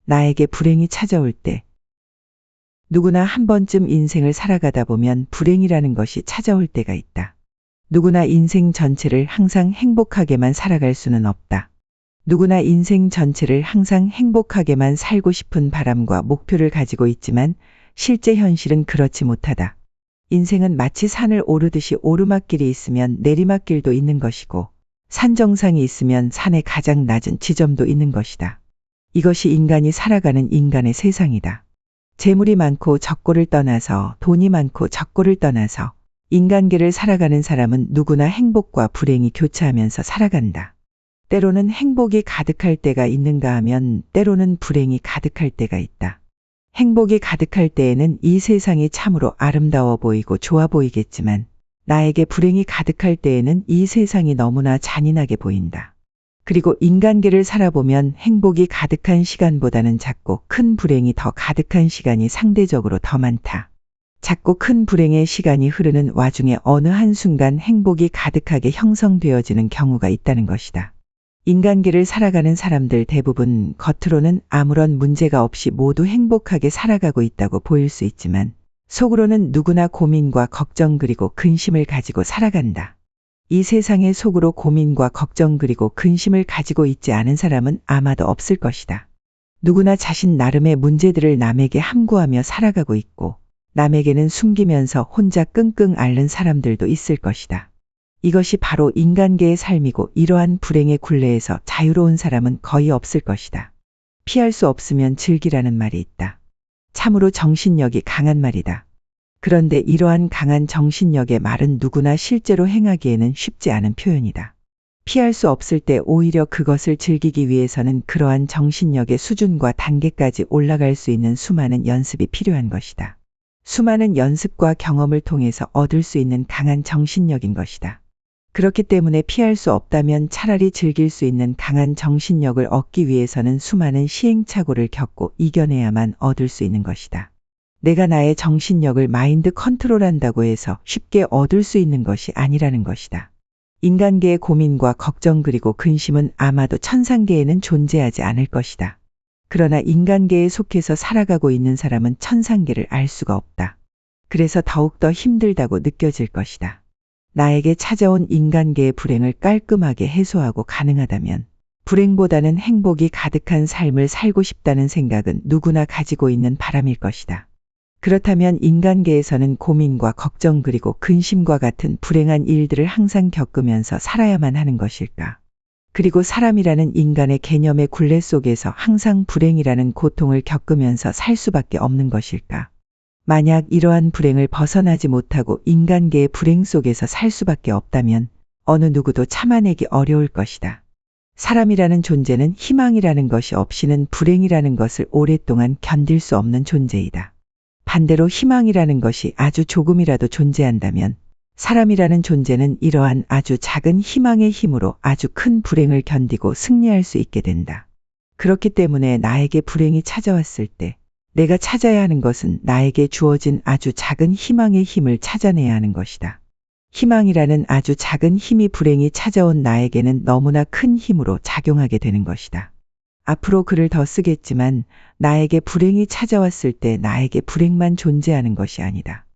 나에게 불행이 찾아올 때. 누구나 한 번쯤 인생을 살아가다 보면 불행이라는 것이 찾아올 때가 있다. 누구나 인생 전체를 항상 행복하게만 살아갈 수는 없다. 누구나 인생 전체를 항상 행복하게만 살고 싶은 바람과 목표를 가지고 있지만 실제 현실은 그렇지 못하다. 인생은 마치 산을 오르듯이 오르막길이 있으면 내리막길도 있는 것이고 산 정상이 있으면 산의 가장 낮은 지점도 있는 것이다. 이것이 인간이 살아가는 인간의 세상이다. 재물이 많고 적고를 떠나서 돈이 많고 적고를 떠나서 인간계를 살아가는 사람은 누구나 행복과 불행이 교차하면서 살아간다. 때로는 행복이 가득할 때가 있는가 하면 때로는 불행이 가득할 때가 있다. 행복이 가득할 때에는 이 세상이 참으로 아름다워 보이고 좋아 보이겠지만 나에게 불행이 가득할 때에는 이 세상이 너무나 잔인하게 보인다. 그리고 인간계를 살아보면 행복이 가득한 시간보다는 작고 큰 불행이 더 가득한 시간이 상대적으로 더 많다. 작고 큰 불행의 시간이 흐르는 와중에 어느 한순간 행복이 가득하게 형성되어지는 경우가 있다는 것이다. 인간계를 살아가는 사람들 대부분 겉으로는 아무런 문제가 없이 모두 행복하게 살아가고 있다고 보일 수 있지만 속으로는 누구나 고민과 걱정 그리고 근심을 가지고 살아간다. 이 세상에 속으로 고민과 걱정 그리고 근심을 가지고 있지 않은 사람은 아마도 없을 것이다. 누구나 자신 나름의 문제들을 남에게 함구하며 살아가고 있고 남에게는 숨기면서 혼자 끙끙 앓는 사람들도 있을 것이다. 이것이 바로 인간계의 삶이고 이러한 불행의 굴레에서 자유로운 사람은 거의 없을 것이다. 피할 수 없으면 즐기라는 말이 있다. 참으로 정신력이 강한 말이다. 그런데 이러한 강한 정신력의 말은 누구나 실제로 행하기에는 쉽지 않은 표현이다. 피할 수 없을 때 오히려 그것을 즐기기 위해서는 그러한 정신력의 수준과 단계까지 올라갈 수 있는 수많은 연습이 필요한 것이다. 수많은 연습과 경험을 통해서 얻을 수 있는 강한 정신력인 것이다. 그렇기 때문에 피할 수 없다면 차라리 즐길 수 있는 강한 정신력을 얻기 위해서는 수많은 시행착오를 겪고 이겨내야만 얻을 수 있는 것이다. 내가 나의 정신력을 마인드 컨트롤한다고 해서 쉽게 얻을 수 있는 것이 아니라는 것이다. 인간계의 고민과 걱정 그리고 근심은 아마도 천상계에는 존재하지 않을 것이다. 그러나 인간계에 속해서 살아가고 있는 사람은 천상계를 알 수가 없다. 그래서 더욱더 힘들다고 느껴질 것이다. 나에게 찾아온 인간계의 불행을 깔끔하게 해소하고 가능하다면 불행보다는 행복이 가득한 삶을 살고 싶다는 생각은 누구나 가지고 있는 바람일 것이다. 그렇다면 인간계에서는 고민과 걱정 그리고 근심과 같은 불행한 일들을 항상 겪으면서 살아야만 하는 것일까? 그리고 사람이라는 인간의 개념의 굴레 속에서 항상 불행이라는 고통을 겪으면서 살 수밖에 없는 것일까? 만약 이러한 불행을 벗어나지 못하고 인간계의 불행 속에서 살 수밖에 없다면 어느 누구도 참아내기 어려울 것이다. 사람이라는 존재는 희망이라는 것이 없이는 불행이라는 것을 오랫동안 견딜 수 없는 존재이다. 반대로 희망이라는 것이 아주 조금이라도 존재한다면 사람이라는 존재는 이러한 아주 작은 희망의 힘으로 아주 큰 불행을 견디고 승리할 수 있게 된다. 그렇기 때문에 나에게 불행이 찾아왔을 때 내가 찾아야 하는 것은 나에게 주어진 아주 작은 희망의 힘을 찾아내야 하는 것이다. 희망이라는 아주 작은 힘이 불행이 찾아온 나에게는 너무나 큰 힘으로 작용하게 되는 것이다. 앞으로 글을 더 쓰겠지만 나에게 불행이 찾아왔을 때 나에게 불행만 존재하는 것이 아니다.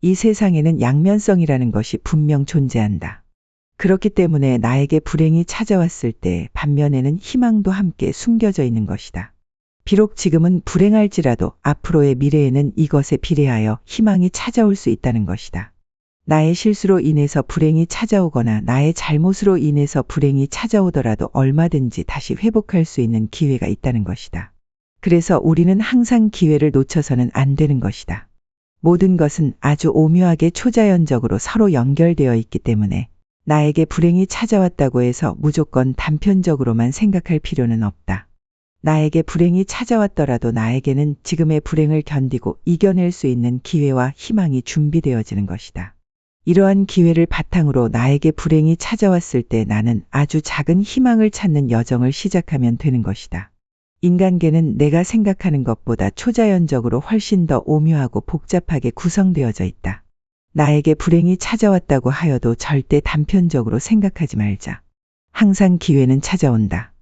이 세상에는 양면성이라는 것이 분명 존재한다. 그렇기 때문에 나에게 불행이 찾아왔을 때 반면에는 희망도 함께 숨겨져 있는 것이다. 비록 지금은 불행할지라도 앞으로의 미래에는 이것에 비례하여 희망이 찾아올 수 있다는 것이다. 나의 실수로 인해서 불행이 찾아오거나 나의 잘못으로 인해서 불행이 찾아오더라도 얼마든지 다시 회복할 수 있는 기회가 있다는 것이다. 그래서 우리는 항상 기회를 놓쳐서는 안 되는 것이다. 모든 것은 아주 오묘하게 초자연적으로 서로 연결되어 있기 때문에 나에게 불행이 찾아왔다고 해서 무조건 단편적으로만 생각할 필요는 없다. 나에게 불행이 찾아왔더라도 나에게는 지금의 불행을 견디고 이겨낼 수 있는 기회와 희망이 준비되어지는 것이다. 이러한 기회를 바탕으로 나에게 불행이 찾아왔을 때 나는 아주 작은 희망을 찾는 여정을 시작하면 되는 것이다. 인간계는 내가 생각하는 것보다 초자연적으로 훨씬 더 오묘하고 복잡하게 구성되어져 있다. 나에게 불행이 찾아왔다고 하여도 절대 단편적으로 생각하지 말자. 항상 기회는 찾아온다.